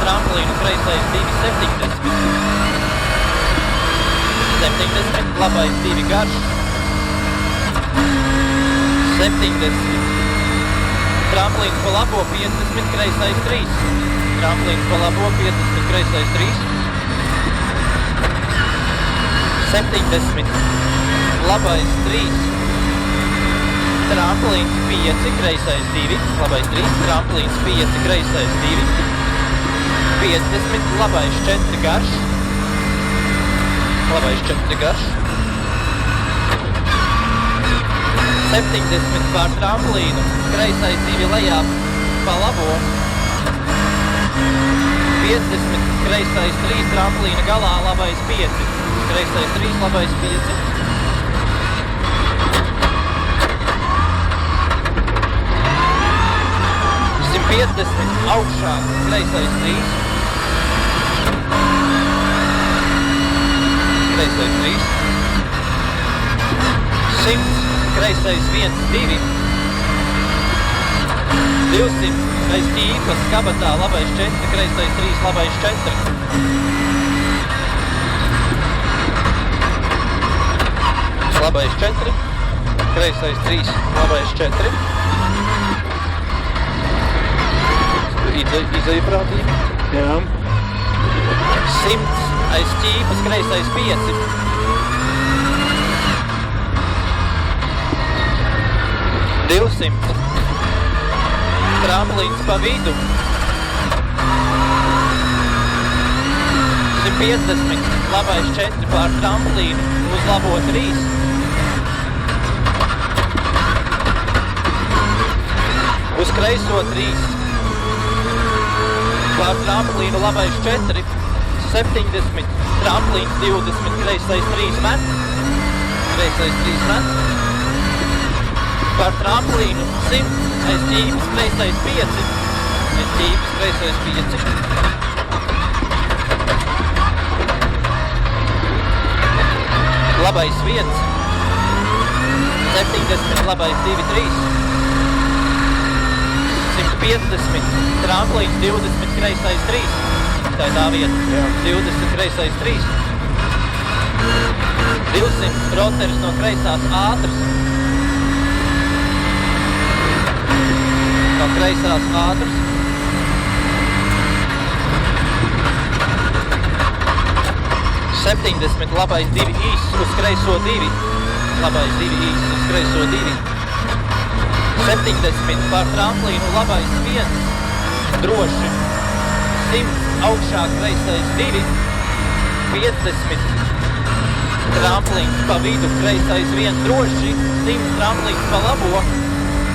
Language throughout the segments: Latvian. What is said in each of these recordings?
tramplīnu, kreisais 2,70. 70, labais 2 garš. 70. Tramplīns pa labo 50, kreisais 3. Tramplīns pa labo 50, kreisais 3. 70. Labais 3. Tramplīns 5, kreisais 2. Labais 3. Tramplīns 5, kreisais 2. 50. Labais 4 garš. Labais 4 garš. 70 pār tramplīnu, kreisais 2 lejā pa labo. 50, kreisais 3 tramplīna galā, labais 5. Kreisais 3, labais 5. 150 augšā, kreisais 3. Kreisais 3. 100. Kreisais 1, 2. 200, aiz ķīpas kabatā, labais 4, kreisais 3, labais 4. Labais 4, kreisais 3, labais 4. Izeja prātīgi. Jā. 100, aiz ķīpas, kreisais 5. 200. Tramplīns pa vidu. 150. Labais 4 pār tramplīnu. Uz labo 3. Uz kreiso 3. Pār tramplīnu labais 4. 70. Tramplīns 20. Kreisais 3 met. Kreisais 3 met. Par tramplīnu 100, aiz ķīpas, kreisais 5. Aiz ķīpas, kreisais 5. 1. Labais 1. 70, labais 2, 3. 150, tramplīns 20, kreisais 3. Tā ir tā vieta. Jā. 20, kreisais 3. 200, roteris no kreisās ātras. No kreisās ātras. 70, labais 2 īss uz kreiso 2. Labais 2 īss uz kreiso 2. 70 pār tramplīnu, labais 1. Droši. 100 augšā kreisais 2. 50. Tramplīns pa vidu, kreisais 1 droši. 100 tramplīns pa labo.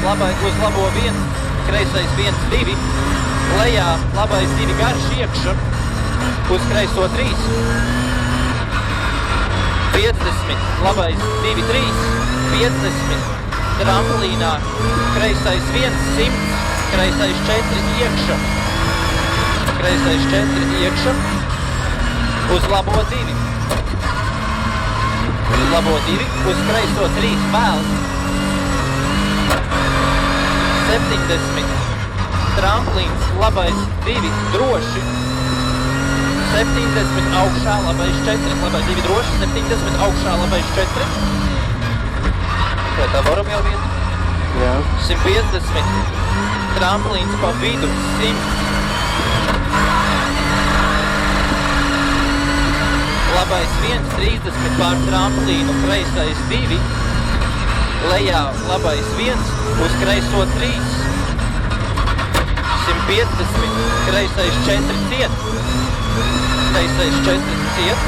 Labai uz labo 1. Kreisais 1, 2. Lejā labais 2 garš iekša. Uz kreiso 3. 50. Labais 2, 3. 50. Tramplīnā. Kreisais 1, 100. Kreisais 4 iekša. Kreisais 4 iekša. Uz labo 2. Uz labo 2. Uz kreiso 3 vēl. 70. Tramplīns, labais 2, droši. 70 augšā, labais 4. Labais 2 droši. 70 augšā, labais 4. Vai tā varam jau vieta? Jā. 150. Tramplīns pa vidu, 100. Labais 1, 30 pār tramplīnu, kreisais 2. Lejā labais 1, uz kreiso 3. 150, kreisais 4 ciet. Kreisais 4 ciet.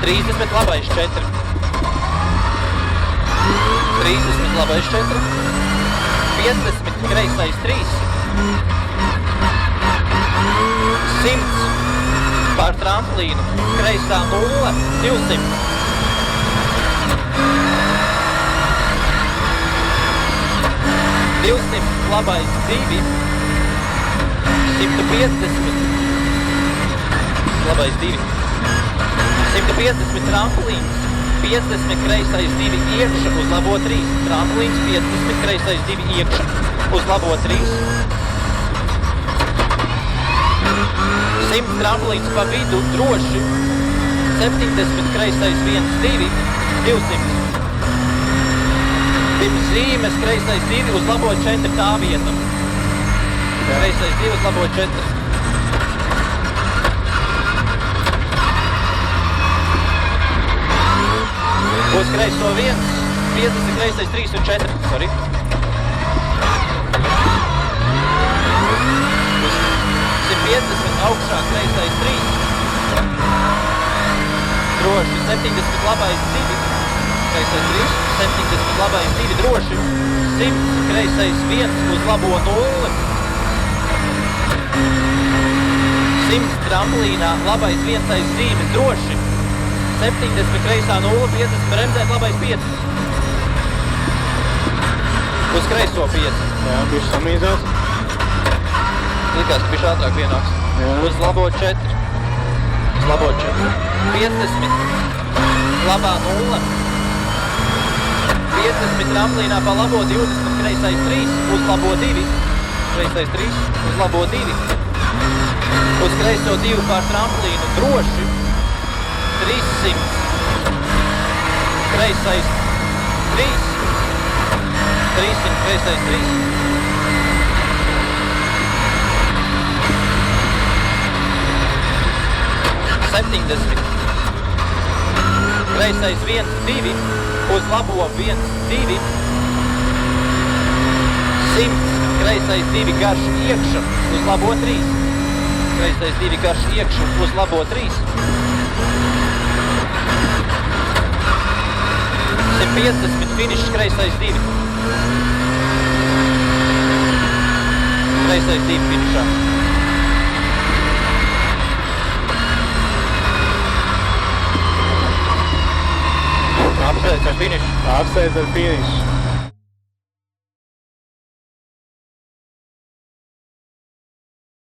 30, labais 4. 30, labais 4. 50, kreisais 3. 100 pār tramplīnu, kreisā 0, 200. 200, labais 2. 150. Labais 2. 150 tramplīns. 50 kreisais 2 iekša uz labo 3. Tramplīns 50 kreisais 2 iekša uz labo 3. 100 tramplīns pa vidu droši. 70 kreisais 1, 2, 200. Pirms zīmes kreisais 2 uz labo 4 tā vieta. Kreisais 2 uz labo 4. Uz kreiso 1, 50 kreisais 3 un 4. Sorry. Uz 150 augšā kreisais 3. Droši 70 labais 2. Kreisais 3. 70 labais 2 droši. 100 kreisais 1 uz labo 0. 100 tramplīnā labais 1 aiz zīmes droši. 70 kreisā 0, 50 bremzēt labais 5. Uz kreiso 5. Jā, bišķi samīzās. Likās, ka bišķi ātrāk vienāks. Jā. Uz labo 4. Uz labo 4. 50. Labā 0. 50 tramplīnā pa labo 20 kreisais 3. Uz labo 2. Kreisais 3. Uz labo 2. Uz kreiso 2 pār tramplīnu droši. 300. Kreisais 3. 300 kreisais 3. Kreisais 1, 2, uz labo 1, 2. 100, kreisais 2 garš iekša, uz labo 3. Kreisais 2 garš iekša, uz labo 3. 150, finišs, kreisais 2. Kreisais 2 finišā. Apsveic ar finišu. Apsveic ar finišu.